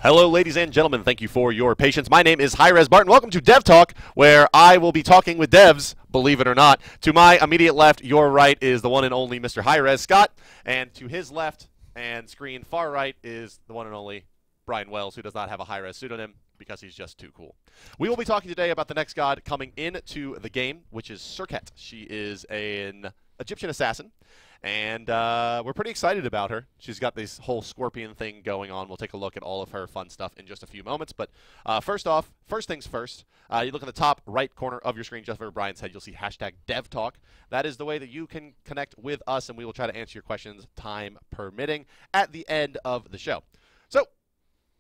Hello, ladies and gentlemen. Thank you for your patience. My name is HiRezBart, and welcome to Dev Talk, where I will be talking with devs, believe it or not. To my immediate left, your right, is the one and only Mr. Hi-Rez, Scott. And to his left and screen far right is the one and only Brian Wells, who does not have a Hi-Rez pseudonym because he's just too cool. We will be talking today about the next god coming into the game, which is Serqet. She is an Egyptian assassin. And we're pretty excited about her. She's got this whole scorpion thing going on. We'll take a look at all of her fun stuff in just a few moments. But first things first, you look in the top right corner of your screen, just over Brian's head, you'll see hashtag Dev Talk. That is the way that you can connect with us, and we will try to answer your questions, time permitting, at the end of the show. So,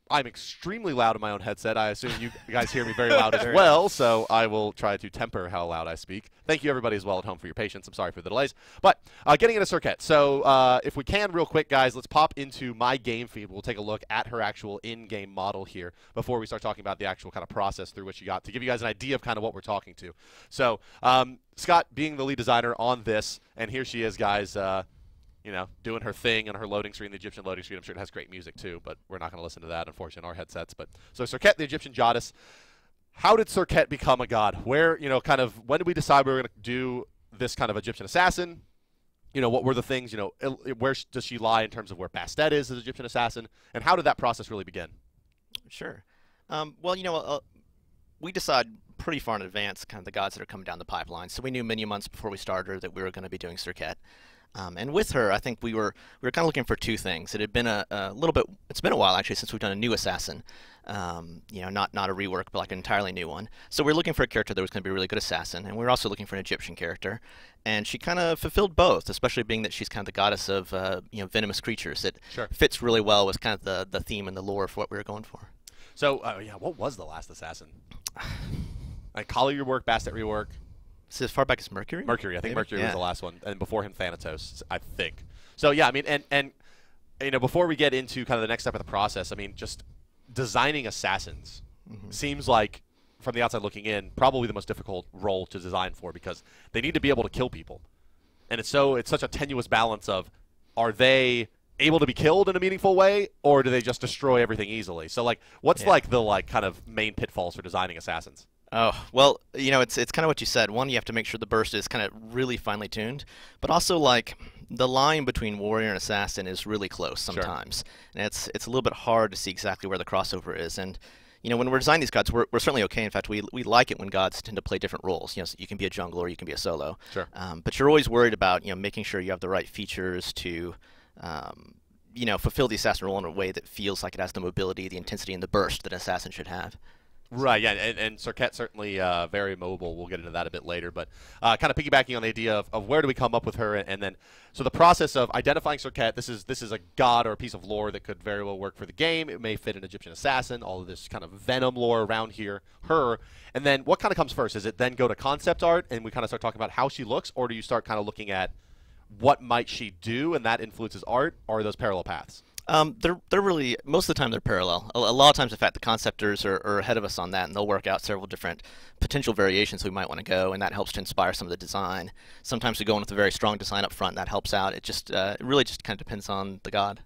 I'm extremely loud in my own headset. I assume you guys hear me very loud as well, so I will try to temper how loud I speak. Thank you, everybody, as well at home for your patience. I'm sorry for the delays. But getting into Serqet. So if we can, real quick, guys, let's pop into my game feed. We'll take a look at her actual in-game model here before we start talking about the actual kind of process through which you got to give you guys an idea of kind of what we're talking to. So Scott, being the lead designer on this, and here she is, guys, you know, doing her thing on her loading screen, the Egyptian loading screen. I'm sure it has great music too, but we're not going to listen to that, unfortunately, in our headsets. But so Serqet, the Egyptian goddess. How did Serqet become a god? Where, you know, kind of, when did we decide we were going to do this kind of Egyptian assassin? You know, what were the things, you know, where does she lie in terms of where Bastet is as Egyptian assassin? And how did that process really begin? Sure. Well, you know, we decide pretty far in advance kind of the gods that are coming down the pipeline. So we knew many months before we started that we were going to be doing Serqet. And with her, I think we were kind of looking for two things. It had been a little bit. It's been a while actually since we've done a new assassin. You know, not a rework, but like an entirely new one. So we were looking for a character that was going to be a really good assassin, and we were also looking for an Egyptian character. And she kind of fulfilled both, especially being that she's kind of the goddess of you know, venomous creatures. It fits really well with kind of the theme and the lore for what we were going for. So yeah, what was the last assassin? Like Kali rework, Bastet rework. So as far back as Mercury? Mercury. I think Mercury was the last one. And before him, Thanatos, I think. So, yeah, I mean, and you know, before we get into kind of the next step of the process, I mean, just designing assassins seems like, from the outside looking in, probably the most difficult role to design for because they need to be able to kill people. And it's such a tenuous balance of, are they able to be killed in a meaningful way, or do they just destroy everything easily? So, like, what's like the kind of main pitfalls for designing assassins? Oh, well, you know, it's kind of what you said. One, you have to make sure the burst is kind of really finely tuned, but also, like, the line between warrior and assassin is really close sometimes. And it's a little bit hard to see exactly where the crossover is. And, you know, when we're designing these gods, we're certainly okay. In fact, we like it when gods tend to play different roles. You know, so you can be a jungler or you can be a solo. But you're always worried about, you know, making sure you have the right features to, you know, fulfill the assassin role in a way that feels like it has the mobility, the intensity, and the burst that an assassin should have. Right, yeah, and Serqet certainly very mobile. We'll get into that a bit later, but kind of piggybacking on the idea of where do we come up with her, and then so the process of identifying Serqet. This is a god or a piece of lore that could very well work for the game. It may fit an Egyptian assassin. All of this kind of venom lore around here, and then what kind of comes first? Is it then go to concept art and we kind of start talking about how she looks, or do you start kind of looking at what might she do and that influences art, or are those parallel paths? They're really, most of the time they're parallel. A lot of times, in fact, the conceptors are ahead of us on that, and they'll work out several different potential variations we might want to go, and that helps to inspire some of the design. Sometimes we go in with a very strong design up front, and that helps out. It really just kind of depends on the god.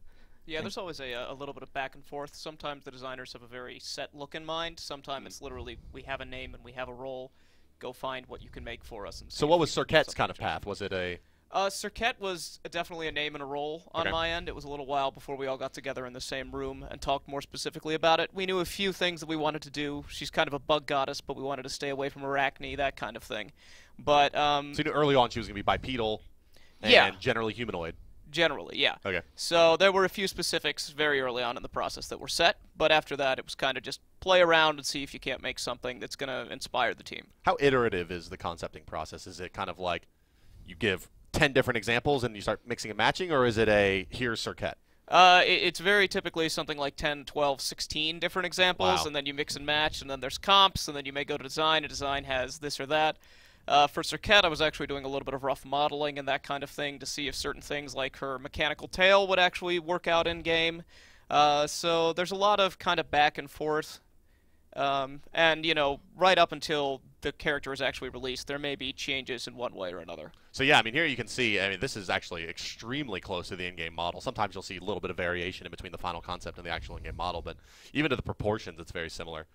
Yeah, there's always a little bit of back and forth. Sometimes the designers have a very set look in mind. Sometimes it's literally, we have a name and we have a role. Go find what you can make for us. And so what was Serqet's kind of path? Was it a... Serqet was definitely a name and a role on my end. It was a little while before we all got together in the same room and talked more specifically about it. We knew a few things that we wanted to do. She's kind of a bug goddess, but we wanted to stay away from Arachne, that kind of thing. But so you knew early on she was going to be bipedal and generally humanoid. Generally, yeah. Okay. So there were a few specifics very early on in the process that were set, but after that it was kind of just play around and see if you can't make something that's going to inspire the team. How iterative is the concepting process? Is it kind of like you give 10 different examples and you start mixing and matching, or is it a here's Serqet? It's very typically something like 10, 12, 16 different examples, and then you mix and match, and then there's comps, and then you may go to design, and design has this or that. For Serqet, I was actually doing a little bit of rough modeling and that kind of thing to see if certain things like her mechanical tail would actually work out in-game. So there's a lot of kind of back and forth. And, you know, right up until the character is actually released, there may be changes in one way or another. So yeah, I mean, here you can see, I mean, this is actually extremely close to the in-game model. Sometimes you'll see a little bit of variation in between the final concept and the actual in-game model, but even to the proportions, it's very similar.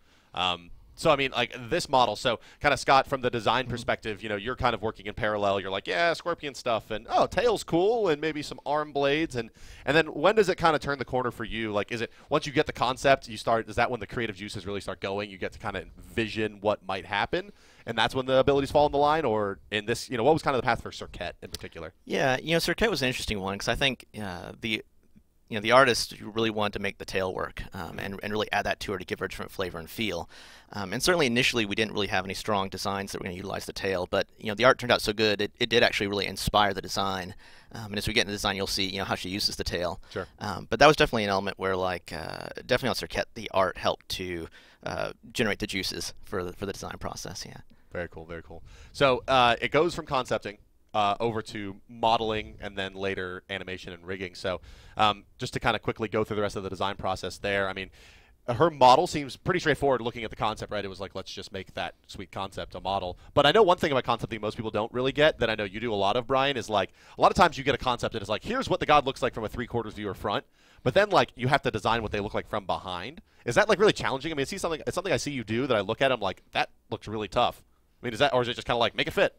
So, I mean, like this model, so kind of Scott, from the design perspective, you know, you're kind of working in parallel. You're like, yeah, Scorpion stuff, and oh, tail's cool, and maybe some arm blades. And then when does it kind of turn the corner for you? Like, is it once you get the concept, is that when the creative juices really start going? You get to kind of envision what might happen, and that's when the abilities fall in the line? Or in this, you know, what was kind of the path for Serqet in particular? Yeah, you know, Serqet was an interesting one because I think the artist really wanted to make the tail work and really add that to her to give her a different flavor and feel. And certainly initially we didn't really have any strong designs that were going to utilize the tail, but you know the art turned out so good it did actually really inspire the design. And as we get into the design, you'll see how she uses the tail. Sure. But that was definitely an element where definitely on Serqet the art helped to generate the juices for the design process. Yeah. Very cool. Very cool. So it goes from concepting over to modeling and then later animation and rigging. So just to kind of quickly go through the rest of the design process there, I mean, her model seems pretty straightforward looking at the concept, right? It was like, let's just make that sweet concept a model. But I know one thing about concepting most people don't really get, that I know you do a lot of, Brian, is like a lot of times you get a concept and it's like, here's what the god looks like from a 3/4 view or front. But then like you have to design what they look like from behind. Is that like really challenging? I mean, it's something I see you do that I look at, I'm like, that looks really tough. I mean, or is it just kind of like, make it fit?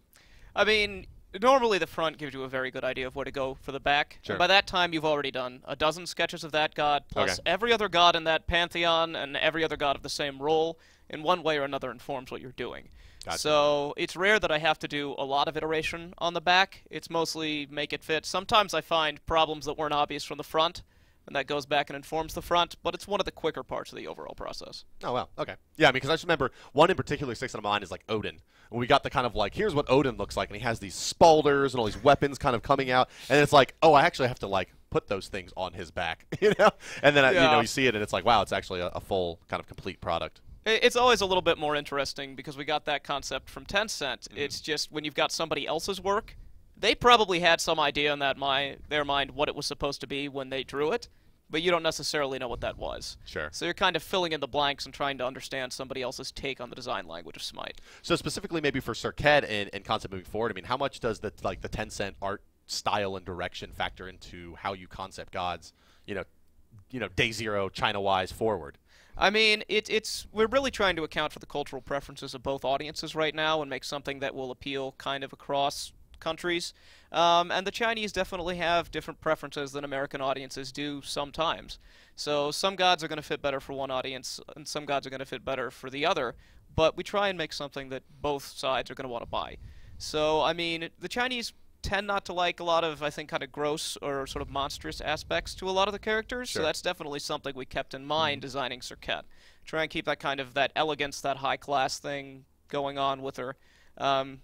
I mean, normally the front gives you a very good idea of where to go for the back. Sure. And by that time, you've already done a dozen sketches of that god, plus every other god in that pantheon and every other god of the same role in one way or another informs what you're doing. Gotcha. So it's rare that I have to do a lot of iteration on the back. It's mostly make it fit. Sometimes I find problems that weren't obvious from the front, and that goes back and informs the front, but it's one of the quicker parts of the overall process. Oh, wow. Okay. Yeah, I mean, because I just remember one in particular sticks in my mind is like Odin. And we got the kind of like, here's what Odin looks like, and he has these spalders and all these weapons kind of coming out, and it's like, oh, I actually have to like put those things on his back, you know? And then, you see it, and it's like, wow, it's actually a full kind of complete product. It's always a little bit more interesting because we got that concept from Tencent. It's just when you've got somebody else's work, they probably had some idea in their mind what it was supposed to be when they drew it, but you don't necessarily know what that was. Sure. So you're kind of filling in the blanks and trying to understand somebody else's take on the design language of SMITE. So specifically maybe for Serqet and concept moving forward, I mean, how much does the Tencent art style and direction factor into how you concept gods, day zero, China-wise forward? I mean, we're really trying to account for the cultural preferences of both audiences right now and make something that will appeal kind of across countries. And the Chinese definitely have different preferences than American audiences do sometimes. So some gods are going to fit better for one audience, and some gods are going to fit better for the other. But we try and make something that both sides are going to want to buy. So, I mean, the Chinese tend not to like a lot of, I think, kind of gross or sort of monstrous aspects to a lot of the characters. Sure. So that's definitely something we kept in mind designing Serqet. Try and keep that kind of that elegance, that high-class thing going on with her. And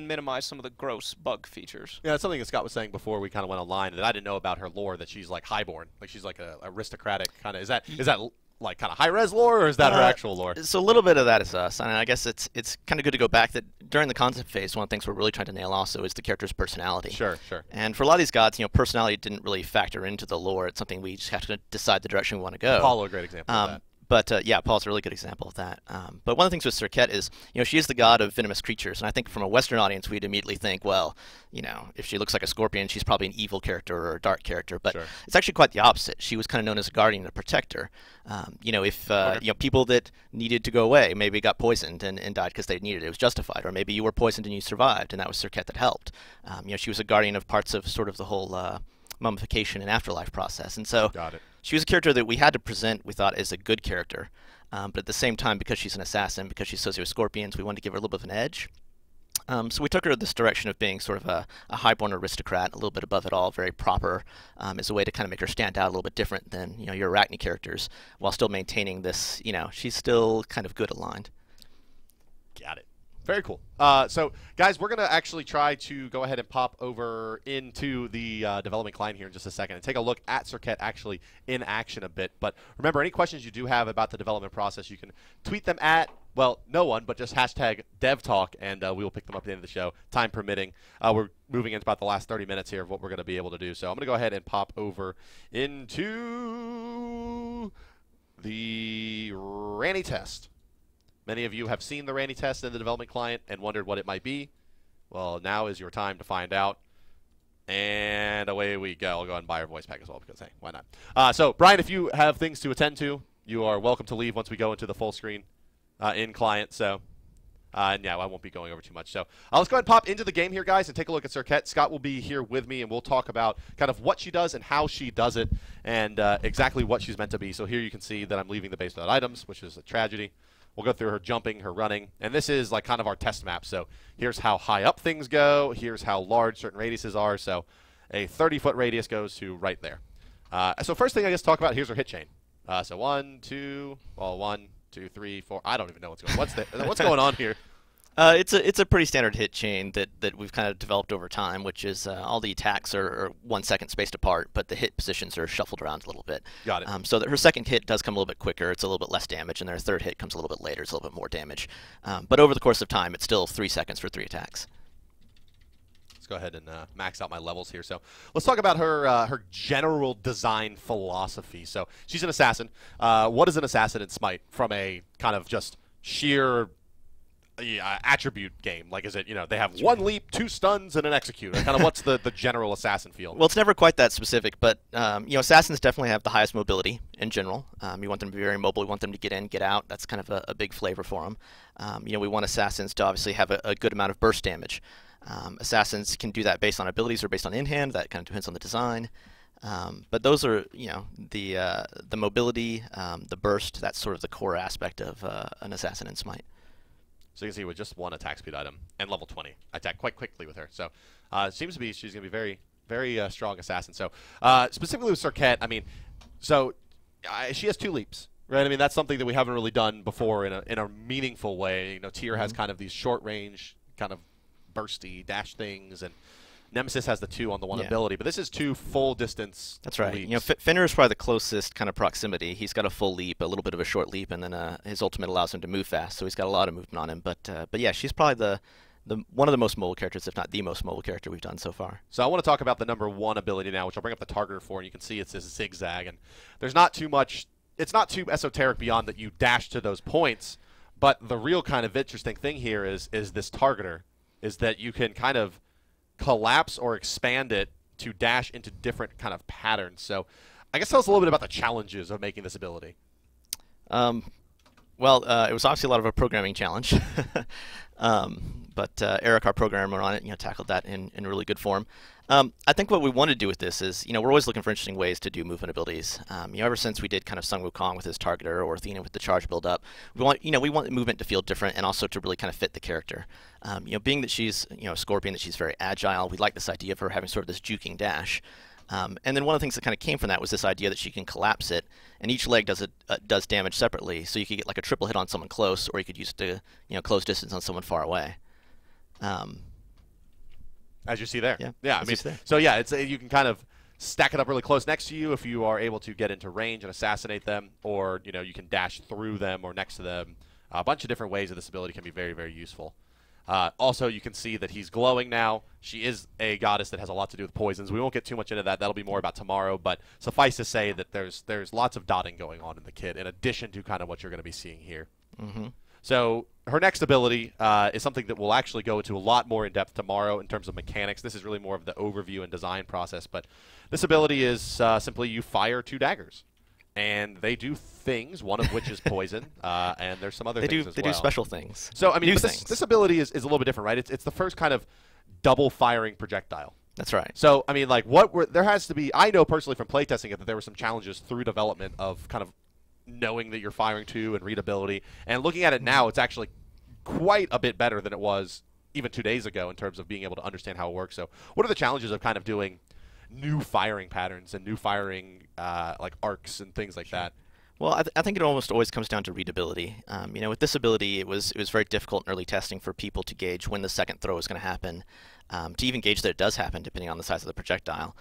minimize some of the gross bug features. Yeah, that's something that Scott was saying before we kind of went online that I didn't know about her lore, that she's like highborn, like she's like a aristocratic kind of. Is that like kind of Hi-Rez lore, or is that her actual lore? So a little bit of that is us, and I guess it's kind of good to go back that during the concept phase, one of the things we're really trying to nail also is the character's personality. Sure. And for a lot of these gods, personality didn't really factor into the lore. It's something we just have to decide the direction we want to go. Apollo, a great example of that. But yeah, Paul's a really good example of that. But one of the things with Serqet is, she is the god of venomous creatures, and I think from a Western audience, we'd immediately think, well, if she looks like a scorpion, she's probably an evil character or a dark character. But Sure. It's actually quite the opposite. She was kind of known as a guardian and a protector. If people that needed to go away maybe got poisoned and died because they needed it, it was justified. Or maybe you were poisoned and you survived, and that was Serqet that helped. She was a guardian of parts of sort of the whole mummification and afterlife process, and so. Got it. She was a character that we had to present, we thought, as a good character. But at the same time, because she's an assassin, because she's associated with scorpions, we wanted to give her a little bit of an edge. So we took her this direction of being sort of a highborn aristocrat, a little bit above it all, very proper, as a way to kind of make her stand out a little bit different than your Arachne characters, while still maintaining this, she's still kind of good aligned. Got it. Very cool. So, guys, we're going to actually try to go ahead and pop over into the development client here in just a second and take a look at Serqet actually in action a bit. But remember, any questions you do have about the development process, you can tweet them at, well, no one, but just hashtag DevTalk, and we will pick them up at the end of the show, time permitting. We're moving into about the last 30 minutes here of what we're going to be able to do. So I'm going to go ahead and pop over into the Ranny test. Many of you have seen the Ranny test in the development client and wondered what it might be. Well, now is your time to find out. And away we go. I'll go ahead and buy our voice pack as well because, hey, why not? So, Brian, if you have things to attend to, you are welcome to leave once we go into the full screen in client. So, and yeah, I won't be going over too much. So, let's go ahead and pop into the game here, guys, and take a look at Serqet. Scott will be here with me, and we'll talk about kind of what she does and how she does it and exactly what she's meant to be. So here you can see that I'm leaving the base without items, which is a tragedy. We'll go through her jumping, her running, and this is like kind of our test map. So here's how high up things go. Here's how large certain radiuses are. So a 30-foot radius goes to right there. So first thing I guess talk about, here's her hit chain. So 1, 2, 3, 4. I don't even know what's going on here. It's a pretty standard hit chain that we've kind of developed over time, which is all the attacks are 1 second spaced apart, but the hit positions are shuffled around a little bit. Got it. So that her second hit does come a little bit quicker. It's a little bit less damage, and her third hit comes a little bit later. It's a little bit more damage. But over the course of time, it's still 3 seconds for 3 attacks. Let's go ahead and max out my levels here. So let's talk about her general design philosophy. So she's an assassin. What is an assassin in Smite from a kind of just sheer attribute game? Like, is it, they have 1 leap, 2 stuns, and an execute? Kind of what's the general assassin feel? Well, it's never quite that specific, but assassins definitely have the highest mobility in general. You want them to be very mobile. You want them to get in, get out. That's kind of a big flavor for them. We want assassins to obviously have a good amount of burst damage. Assassins can do that based on abilities or based on in-hand. That kind of depends on the design. But those are, the mobility, the burst. That's sort of the core aspect of an assassin in Smite. So you can see with just 1 attack speed item and level 20, I attack quite quickly with her. So it seems to be she's going to be very, very strong assassin. So specifically with Serqet, I mean, she has 2 leaps, right? I mean, that's something that we haven't really done before in a meaningful way. Tyr has kind of these short range, kind of bursty dash things, and Nemesis has the 2 on the 1 ability, but this is 2 full distance. That's right. Leaps. Finner is probably the closest kind of proximity. He's got a full leap, a little bit of a short leap, and then his ultimate allows him to move fast. So he's got a lot of movement on him. But yeah, she's probably one of the most mobile characters, if not the most mobile character we've done so far. So I want to talk about the number 1 ability now, which I'll bring up the targeter for, and you can see it's this zigzag, and there's not too much. It's not too esoteric beyond that you dash to those points. But the real kind of interesting thing here is this targeter, is that you can kind of collapse or expand it to dash into different kind of patterns. So I guess tell us a little bit about the challenges of making this ability. Well, it was obviously a lot of a programming challenge. But Eric, our programmer on it, tackled that in really good form. I think what we want to do with this is, we're always looking for interesting ways to do movement abilities. Ever since we did kind of Sun Wukong with his targeter or Athena with the charge build up, we want the movement to feel different and also to really kind of fit the character. Being that she's, a Scorpion, that she's very agile, we like this idea of her having sort of this juking dash. And then one of the things that kind of came from that was this idea that she can collapse it, and each leg does damage separately. So you could get like a triple hit on someone close, or you could use it to, close distance on someone far away. As you see there. Yeah. I mean, so yeah, you can kind of stack it up really close next to you if you are able to get into range and assassinate them, or you can dash through them or next to them. A bunch of different ways that this ability can be very, very useful. Also, you can see that he's glowing now. She is a goddess that has a lot to do with poisons. We won't get too much into that. That'll be more about tomorrow. But suffice to say that there's lots of dotting going on in the kit, in addition to kind of what you're going to be seeing here. Mm-hmm. So her next ability is something that we'll actually go into a lot more in depth tomorrow in terms of mechanics. This is really more of the overview and design process. But this ability is simply you fire 2 daggers. And they do things, one of which is poison, and there's some other things as well. They do special things. So, I mean, this ability is a little bit different, right? It's the first kind of double firing projectile. That's right. So, I mean, like, there has to be, I know personally from playtesting it that there were some challenges through development of kind of knowing that you're firing 2 and readability. And looking at it now, it's actually quite a bit better than it was even 2 days ago in terms of being able to understand how it works. So, what are the challenges of kind of doing new firing patterns and new firing like arcs and things like that? Well, I think it almost always comes down to readability. With this ability, it was very difficult in early testing for people to gauge when the second throw is going to happen, to even gauge that it does happen depending on the size of the projectile.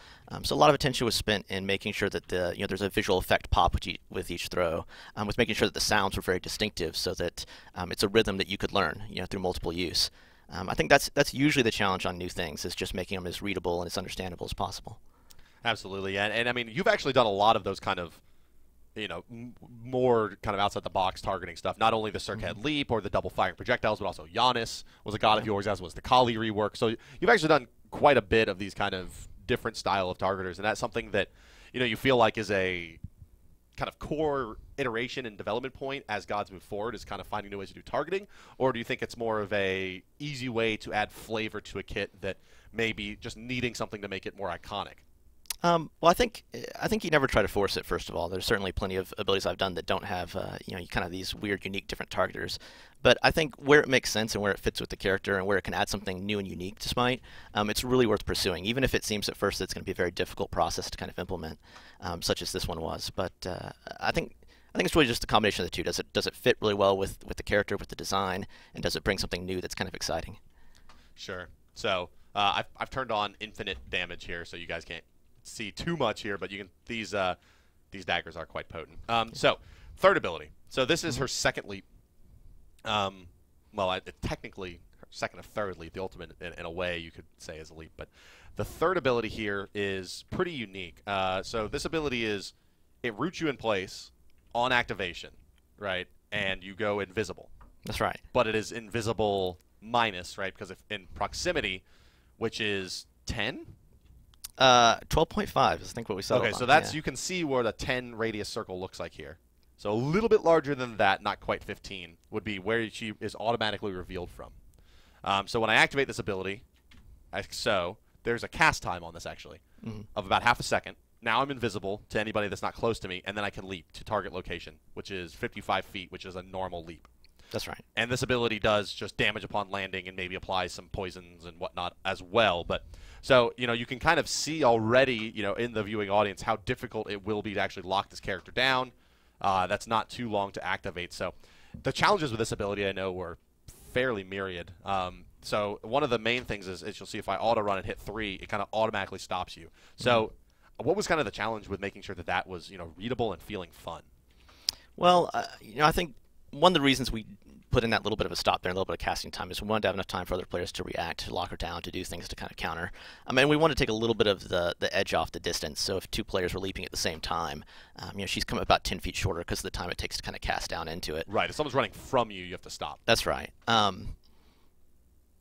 So a lot of attention was spent in making sure that there's a visual effect pop with each throw, with making sure that the sounds were very distinctive, so that it's a rhythm that you could learn, through multiple use. I think that's usually the challenge on new things, is just making them as readable and as understandable as possible. Absolutely, and I mean, you've actually done a lot of those kind of more kind of outside the box targeting stuff. Not only the Serqet leap or the double firing projectiles, but also Giannis was a god of yours, as was the Kali rework. So you've actually done quite a bit of these kind of different style of targeters, and that's something that you feel like is a kind of core iteration and development point as gods move forward, is kind of finding new ways to do targeting, or do you think it's more of a easy way to add flavor to a kit that maybe just needing something to make it more iconic? Well, I think you never try to force it. First of all, there's certainly plenty of abilities I've done that don't have kind of these weird, unique, different targeters. But I think where it makes sense and where it fits with the character and where it can add something new and unique to Smite, it's really worth pursuing, even if it seems at first that it's going to be a very difficult process to kind of implement, such as this one was. But I think it's really just a combination of the two. Does it fit really well with the character, with the design, and does it bring something new that's kind of exciting? Sure. So I've turned on infinite damage here, so you guys can't see too much here, but you can. These daggers are quite potent. So third ability. So this is her second leap. Well, technically her second or third leap. The ultimate, in a way, you could say is a leap, but the third ability here is pretty unique. So this ability is it roots you in place on activation, right? And you go invisible. That's right. But it is invisible minus, right? Because if in proximity, which is 10. 12.5 is I think what we saw. Okay, so that's you can see where the 10 radius circle looks like here. So a little bit larger than that, not quite 15, would be where she is automatically revealed from. So when I activate this ability, there's a cast time on this actually of about half a second. Now I'm invisible to anybody that's not close to me, and then I can leap to target location, which is 55 feet, which is a normal leap. That's right. And this ability does just damage upon landing and maybe applies some poisons and whatnot as well. But so, you can kind of see already, in the viewing audience how difficult it will be to actually lock this character down. That's not too long to activate. So the challenges with this ability, I know, were fairly myriad. So one of the main things is you'll see if I auto run and hit 3, it kind of automatically stops you. So what was kind of the challenge with making sure that was, readable and feeling fun? Well, I think one of the reasons we put in that little bit of a stop there, a little bit of casting time, is we wanted to have enough time for other players to react, to lock her down, to do things to kind of counter. I mean, we want to take a little bit of the edge off the distance. So if two players were leaping at the same time, she's coming about 10 feet shorter because of the time it takes to kind of cast down into it. Right. If someone's running from you, you have to stop. That's right.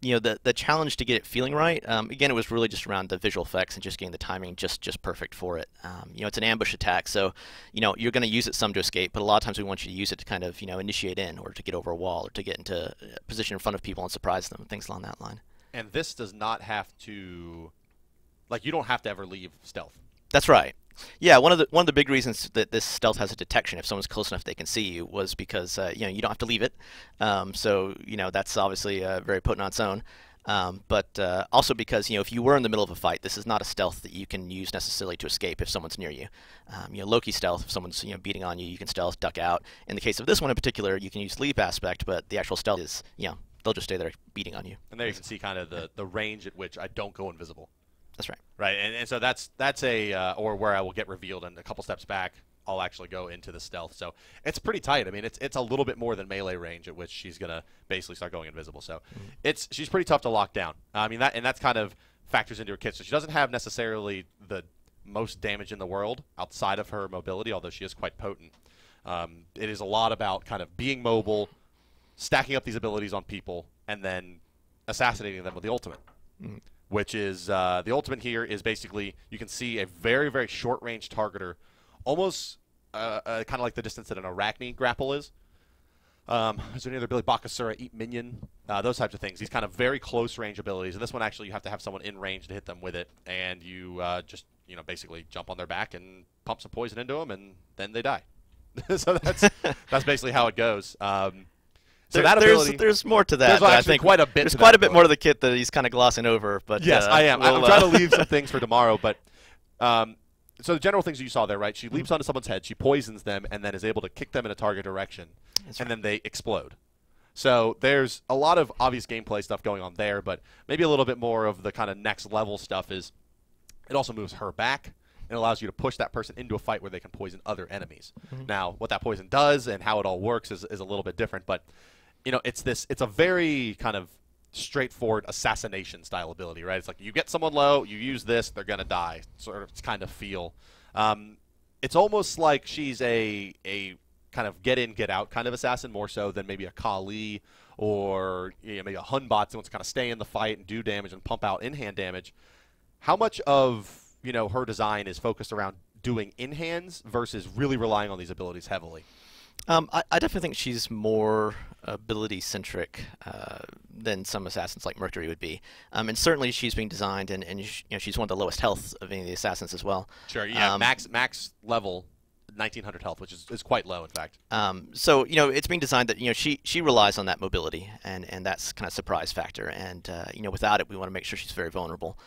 The challenge to get it feeling right, again, it was really just around the visual effects and just getting the timing just perfect for it. It's an ambush attack, so you're going to use it some to escape, but a lot of times we want you to use it to kind of initiate in, or to get over a wall, or to get into a position in front of people and surprise them, things along that line. And this does not have to, you don't have to ever leave stealth. That's right. Yeah, one of the big reasons that this stealth has a detection, if someone's close enough they can see you, was because you don't have to leave it. So that's obviously very potent on its own. But also because if you were in the middle of a fight, this is not a stealth that you can use necessarily to escape if someone's near you. Loki stealth, if someone's beating on you, you can stealth, duck out. In the case of this one in particular, you can use leap aspect, but the actual stealth is they'll just stay there beating on you. And there you can see kind of the range at which I don't go invisible. That's right. Right, and so that's a or where I will get revealed, and a couple steps back, I'll actually go into the stealth. So it's pretty tight. I mean, it's a little bit more than melee range at which she's gonna basically start going invisible. So she's pretty tough to lock down. I mean that's kind of factors into her kit. So she doesn't have necessarily the most damage in the world outside of her mobility, although she is quite potent. It is a lot about kind of being mobile, stacking up these abilities on people, and then assassinating them with the ultimate. Which is the ultimate here is basically you can see a very, very short range targeter, almost kind of like the distance that an Arachne grapple is. Is there any other ability? Bakasura, Eat Minion, those types of things. These kind of very close range abilities. And this one actually you have to have someone in range to hit them with it, and you just basically jump on their back and pump some poison into them, and then they die. So that's basically how it goes. So there's more to that. There's actually quite a bit. There's quite a bit more to the kit that he's kind of glossing over. But yes, I am. I'm trying to leave some things for tomorrow. But so the general things you saw there, right? She leaps onto someone's head, she poisons them, and then is able to kick them in a target direction, and then they explode. So there's a lot of obvious gameplay stuff going on there, but maybe a little bit more of the kind of next level stuff is it also moves her back and allows you to push that person into a fight where they can poison other enemies. Now, what that poison does and how it all works is a little bit different, but it's a very kind of straightforward assassination style ability, right? It's like you get someone low, you use this, they're gonna die, sort of kind of feel. it's almost like she's a kind of get in, get out kind of assassin, more so than maybe a Kali or maybe a Hunbot that wants to kind of stay in the fight and do damage and pump out in-hand damage. How much of her design is focused around doing in-hands versus really relying on these abilities heavily? I definitely think she's more ability-centric than some assassins like Mercury would be. And certainly she's being designed, and she's one of the lowest health of any of the assassins as well. Sure, yeah, max level 1900 health, which is quite low, in fact. So, it's being designed that, she relies on that mobility, and that's kind of surprise factor. And, without it, we want to make sure she's very vulnerable.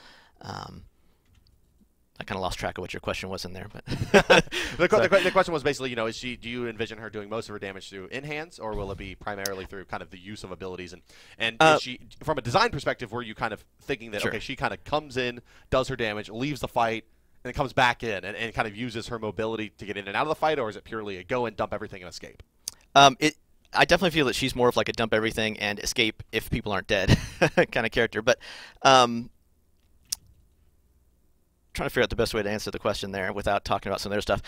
I kind of lost track of what your question was in there, but the question was basically, do you envision her doing most of her damage through in-hands, or will it be primarily through kind of the use of abilities? And is she, from a design perspective, were you kind of thinking that, okay, she kind of comes in, does her damage, leaves the fight, and then comes back in and kind of uses her mobility to get in and out of the fight, or is it purely a go and dump everything and escape? I definitely feel that she's more of like a dump everything and escape if people aren't dead kind of character, but trying to figure out the best way to answer the question there without talking about some other stuff.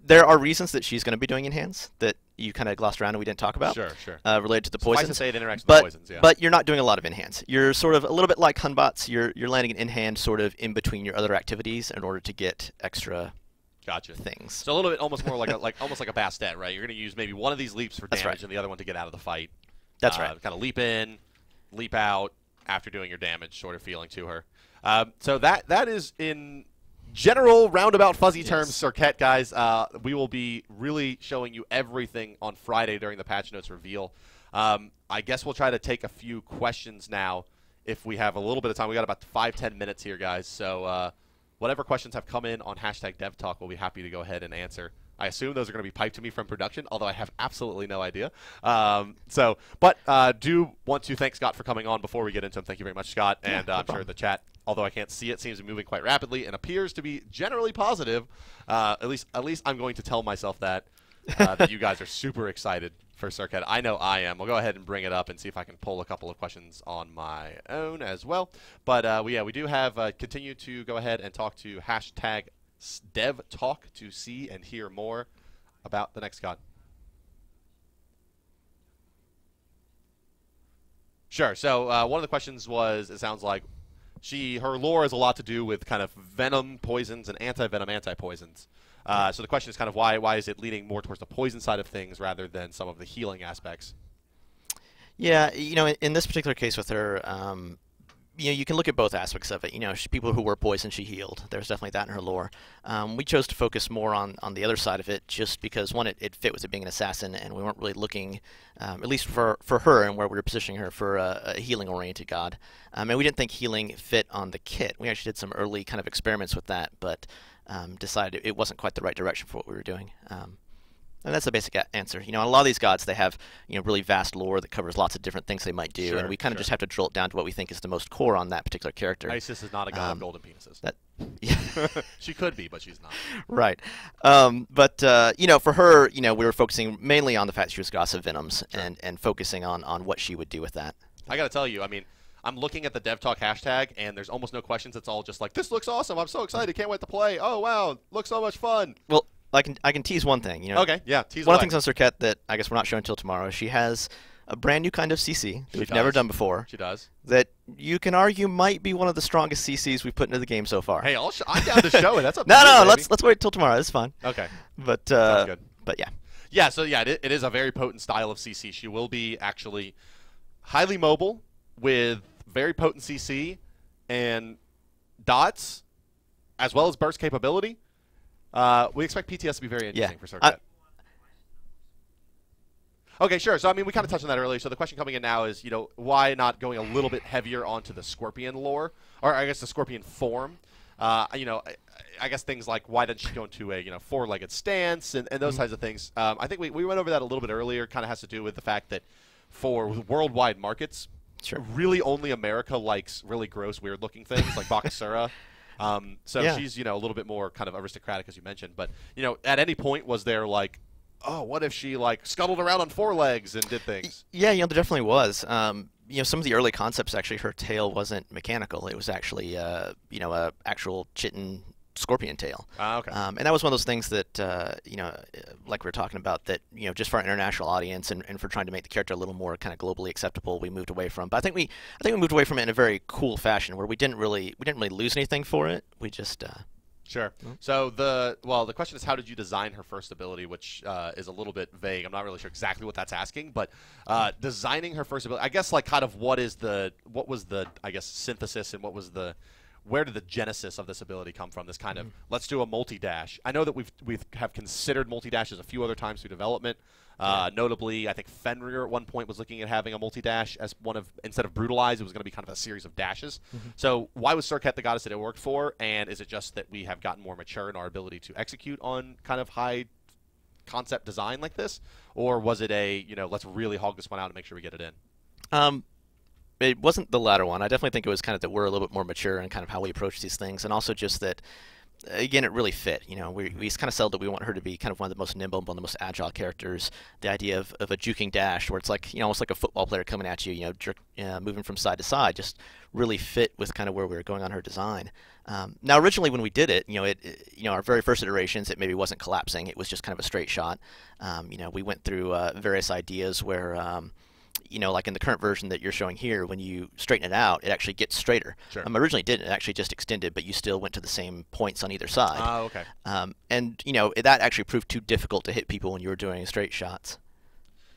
There are reasons that she's going to be doing in-hands that you kind of glossed around and we didn't talk about. Sure. Related to the poisons. Suffice to say it interacts with the poisons, yeah. But you're not doing a lot of in-hands. You're sort of a little bit like Hunbots. You're landing an in-hand sort of in between your other activities in order to get extra things. So a little bit almost more like almost like a Bastet, right? You're going to use maybe one of these leaps for damage and the other one to get out of the fight. That's right. Kind of leap in, leap out after doing your damage, sort of feeling to her. So that is in general roundabout fuzzy terms, Serqet, guys. We will be really showing you everything on Friday during the patch notes reveal. I guess we'll try to take a few questions now if we have a little bit of time. We got about 5-10 minutes here, guys. So whatever questions have come in on #DevTalk, we'll be happy to go ahead and answer. I assume those are going to be piped to me from production, although I have absolutely no idea. But do want to thank Scott for coming on before we get into him. Thank you very much, Scott. And I'm sure the chat, although I can't see it, seems to be moving quite rapidly and appears to be generally positive. At least I'm going to tell myself that you guys are super excited for Serqet. I know I am. We'll go ahead and bring it up and see if I can pull a couple of questions on my own as well. But we do have continue to go ahead and talk to #Dev Talk to see and hear more about the next god. Sure. So one of the questions was, it sounds like her lore has a lot to do with kind of venom poisons and anti-venom anti-poisons. So the question is kind of why is it leaning more towards the poison side of things rather than some of the healing aspects? Yeah, in this particular case with her, you can look at both aspects of it. People who were poisoned, she healed. There's definitely that in her lore. We chose to focus more on the other side of it just because, one, it fit with it being an assassin, and we weren't really looking, at least for her and where we were positioning her, for a healing-oriented god. And we didn't think healing fit on the kit. We actually did some early kind of experiments with that, but decided it wasn't quite the right direction for what we were doing. And that's the basic answer. A lot of these gods, they have really vast lore that covers lots of different things they might do, and we kind of just have to drill it down to what we think is the most core on that particular character. Isis is not a god of golden penises. She could be, but she's not. Right. But for her, we were focusing mainly on the fact she was goddess of venoms and focusing on what she would do with that. I got to tell you, I'm looking at the DevTalk hashtag, and there's almost no questions. It's all just like, this looks awesome. I'm so excited. Can't wait to play. Oh, wow. Looks so much fun. Well, I can tease one thing. Okay, yeah, tease one of the things on Serqet that I guess we're not showing until tomorrow. She has a brand new kind of CC that we've never done before. She does. That you can argue might be one of the strongest CCs we've put into the game so far. Hey, I'm down to show it. That's up to No, you, let's wait till tomorrow. It's fine. Okay. But sounds good. But yeah. Yeah. So yeah, it is a very potent style of CC. She will be actually highly mobile with very potent CC and dots, as well as burst capability. We expect PTS to be very interesting for Serqet. Okay, sure. So, we kind of touched on that earlier. So the question coming in now is, why not going a little bit heavier onto the Scorpion lore, or I guess the Scorpion form? I guess things like why didn't she go into a, four-legged stance and those types of things. I think we went over that a little bit earlier. Kind of has to do with the fact that for worldwide markets, really only America likes really gross, weird-looking things like Bakasura. She's, a little bit more kind of aristocratic, as you mentioned. But, at any point was there like, oh, what if she scuttled around on four legs and did things? Yeah, there definitely was. Some of the early concepts, actually, her tail wasn't mechanical. It was actually, a actual chitin scorpion tail. Okay. And that was one of those things that, you know, like we were talking about, that, you know, just for our international audience and for trying to make the character a little more kind of globally acceptable, we moved away from. But I think we moved away from it in a very cool fashion where we didn't really lose anything for it. We just Sure. So the question is, how did you design her first ability, which is a little bit vague. I'm not really sure exactly what that's asking, but designing her first ability, I guess, like, kind of what was the I guess synthesis, and where did the genesis of this ability come from? This kind of, let's do a multi-dash. I know that we have considered multi-dashes a few other times through development. Notably, I think Fenrir at one point was looking at having a multi-dash as one of, instead of brutalize, it was going to be kind of a series of dashes. So why was Serqet the goddess that it worked for? And is it just that we have gotten more mature in our ability to execute on kind of high concept design like this? Or was it a, you know, let's really hog this one out and make sure we get it in? It wasn't the latter one. I definitely think it was kind of that we're a little bit more mature in kind of how we approach these things, and also just that, again, it really fit. You know, we kind of settled that we want her to be kind of one of the most nimble, one of the most agile characters. The idea of a juking dash, where it's like, you know, almost like a football player coming at you, you know, moving from side to side, just really fit with kind of where we were going on her design. Now, originally when we did it, you know, our very first iterations, it maybe wasn't collapsing. It was just kind of a straight shot. You know, we went through various ideas where, you know, like in the current version that you're showing here, when you straighten it out, it actually gets straighter. Sure. Originally it didn't. It actually just extended, but you still went to the same points on either side. Oh, okay. And, you know, that actually proved too difficult to hit people when you were doing straight shots.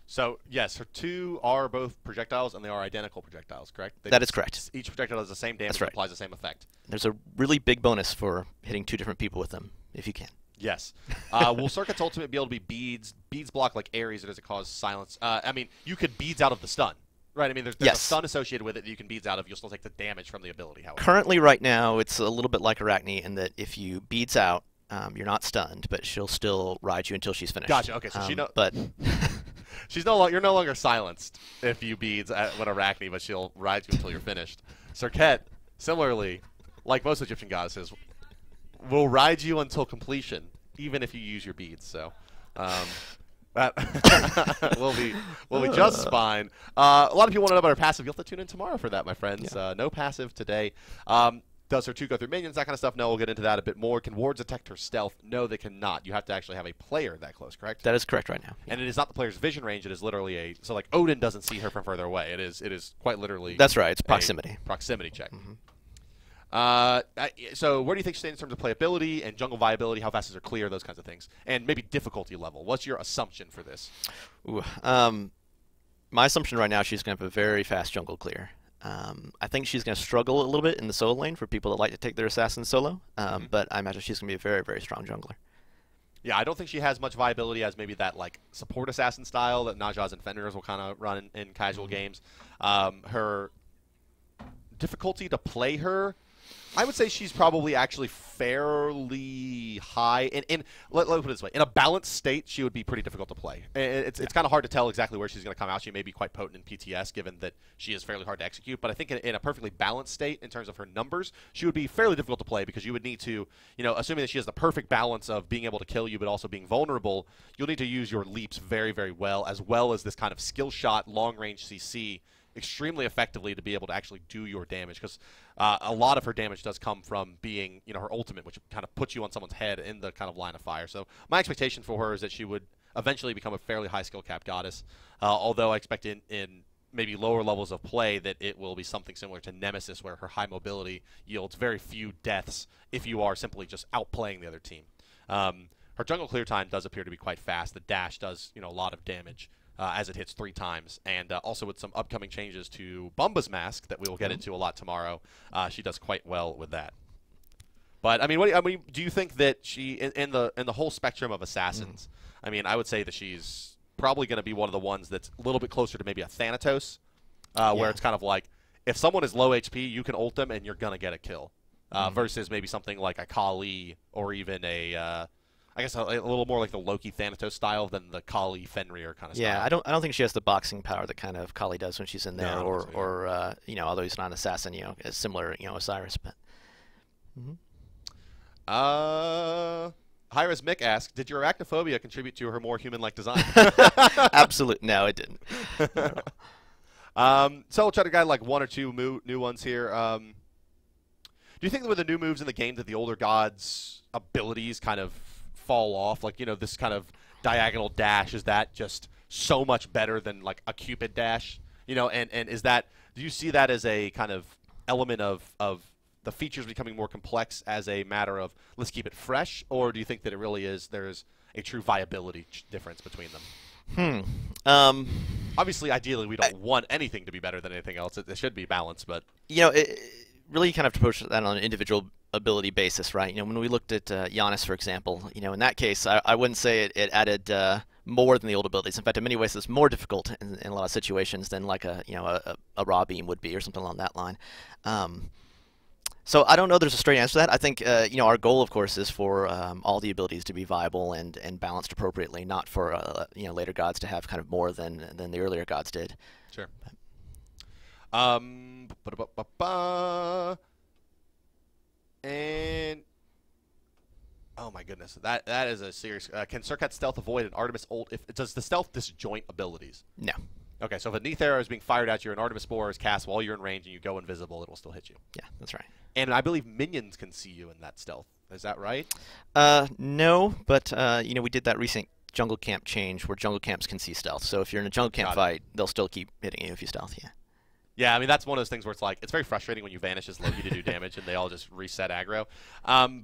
So, yes, her two are both projectiles, and they are identical projectiles, correct? That is correct. Each projectile does the same damage. That's right. And applies the same effect. There's a really big bonus for hitting two different people with them, if you can. Yes. Will Serqet's ultimate be able to be beads? Beads block like Ares, or does it cause silence? I mean, you could beads out of the stun. Right, I mean, there's a stun associated with it that you can beads out of. You'll still take the damage from the ability, however. Currently, right now, it's a little bit like Arachne in that if you beads out, you're not stunned, but she'll still ride you until she's finished. Gotcha, okay, so she knows. But you're no longer silenced if you beads when Arachne, but she'll ride you until you're finished. Serqet, similarly, like most Egyptian goddesses, will ride you until completion, even if you use your beads, so... that will be just fine. A lot of people want to know about her passive. You'll have to tune in tomorrow for that, my friends. Yeah. No passive today. Does her 2 go through minions, that kind of stuff? No, we'll get into that a bit more. Can wards detect her stealth? No, they cannot. You have to actually have a player that close, correct? that is correct right now. Yeah. And it is not the player's vision range. It is literally so like Odin doesn't see her from further away. It is quite literally. That's right. It's proximity. Proximity check. So where do you think she stands in terms of playability and jungle viability? How fast is her clear? Those kinds of things. And maybe difficulty level. What's your assumption for this? Ooh, my assumption right now, she's going to have a very fast jungle clear. I think she's going to struggle a little bit in the solo lane for people that like to take their assassins solo, but I imagine she's going to be a very, very strong jungler. Yeah, I don't think she has much viability as maybe that like support assassin style that Najas and Fenrirs will kind of run in casual games. Her difficulty to play her, I would say she's probably actually fairly high. And let me put it this way. In a balanced state, she would be pretty difficult to play. It's kind of hard to tell exactly where she's going to come out. She may be quite potent in PTS, given that she is fairly hard to execute. But I think in a perfectly balanced state, in terms of her numbers, she would be fairly difficult to play because you would need to, you know, assuming that she has the perfect balance of being able to kill you but also being vulnerable, you'll need to use your leaps very, very well as this kind of skill shot, long-range CC extremely effectively to be able to actually do your damage, because a lot of her damage does come from being, you know, her ultimate, which kind of puts you on someone's head in the kind of line of fire. So my expectation for her is that she would eventually become a fairly high skill cap goddess, although I expect in maybe lower levels of play that it will be something similar to Nemesis, where her high mobility yields very few deaths if you are simply just outplaying the other team. Her jungle clear time does appear to be quite fast. The dash does, you know, a lot of damage as it hits 3 times, and also with some upcoming changes to Bumba's mask that we will get into a lot tomorrow, she does quite well with that. But I mean, do you think that she in the whole spectrum of assassins? I mean, I would say that she's probably going to be one of the ones that's a little bit closer to maybe a Thanatos, where it's kind of like if someone is low HP, you can ult them and you're going to get a kill, versus maybe something like a Kali or even a I guess a little more like the Loki Thanatos style than the Kali Fenrir kind of style. Yeah, I don't think she has the boxing power that kind of Kali does when she's in there, No, or you know, although he's not an assassin, you know, it's similar, you know, Osiris, but. Hi-Rez Mick asks, did your arachnophobia contribute to her more human-like design? Absolutely, no, it didn't. So we'll try to guide like 1 or 2 new ones here. Do you think that with the new moves in the game that the older gods' abilities kind of fall off? Like, you know, this kind of diagonal dash, is that just so much better than like a Cupid dash? You know, and is that, do you see that as a kind of element of the features becoming more complex as a matter of let's keep it fresh, or do you think that it really is there's a true viability difference between them? Obviously, ideally, we don't want anything to be better than anything else. It should be balanced, but you know, it really kind of approach that on an individual ability basis, right? You know, when we looked at Giannis, for example, you know, in that case, I wouldn't say it added more than the old abilities. In fact, in many ways, it's more difficult in a lot of situations than like a raw beam would be or something along that line. So I don't know there's a straight answer to that. I think you know, our goal, of course, is for all the abilities to be viable and balanced appropriately, not for you know, later gods to have kind of more than the earlier gods did. Sure. And oh my goodness, that is a serious. Can Serqet stealth avoid an Artemis ult? Does the stealth disjoint abilities? No. Okay, so if a Neath arrow is being fired at you, an Artemis Spore is cast while you're in range and you go invisible, it will still hit you. Yeah, that's right. And I believe minions can see you in that stealth. Is that right? No, but you know, we did that recent jungle camp change where jungle camps can see stealth. So if you're in a jungle camp fight, they'll still keep hitting you if you stealth. Yeah. Yeah, I mean, that's one of those things where it's like, it's very frustrating when you vanish as Loki to do damage and they all just reset aggro.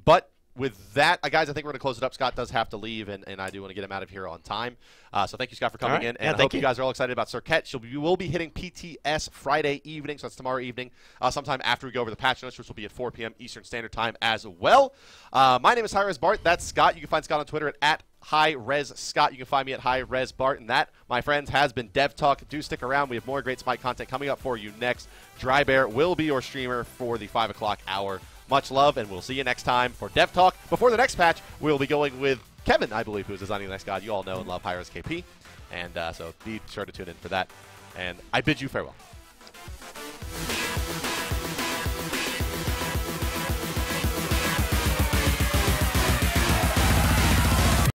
But with that, guys, I think we're going to close it up. Scott does have to leave, and I do want to get him out of here on time. So thank you, Scott, for coming in. And I hope you guys are all excited about Serqet. We will be hitting PTS Friday evening, so that's tomorrow evening, sometime after we go over the patch notes, which will be at 4 p.m. Eastern Standard Time as well. My name is HiRezBart. That's Scott. You can find Scott on Twitter at HiRezScott. You can find me at HiRezBart. And that, my friends, has been Dev Talk. Do stick around. We have more great SMITE content coming up for you next. Dry Bear will be your streamer for the 5 o'clock hour. Much love, and we'll see you next time for Dev Talk. Before the next patch, we'll be going with Kevin, I believe, who is designing the next god. You all know and love Hi-Rez KP. And so be sure to tune in for that. And I bid you farewell.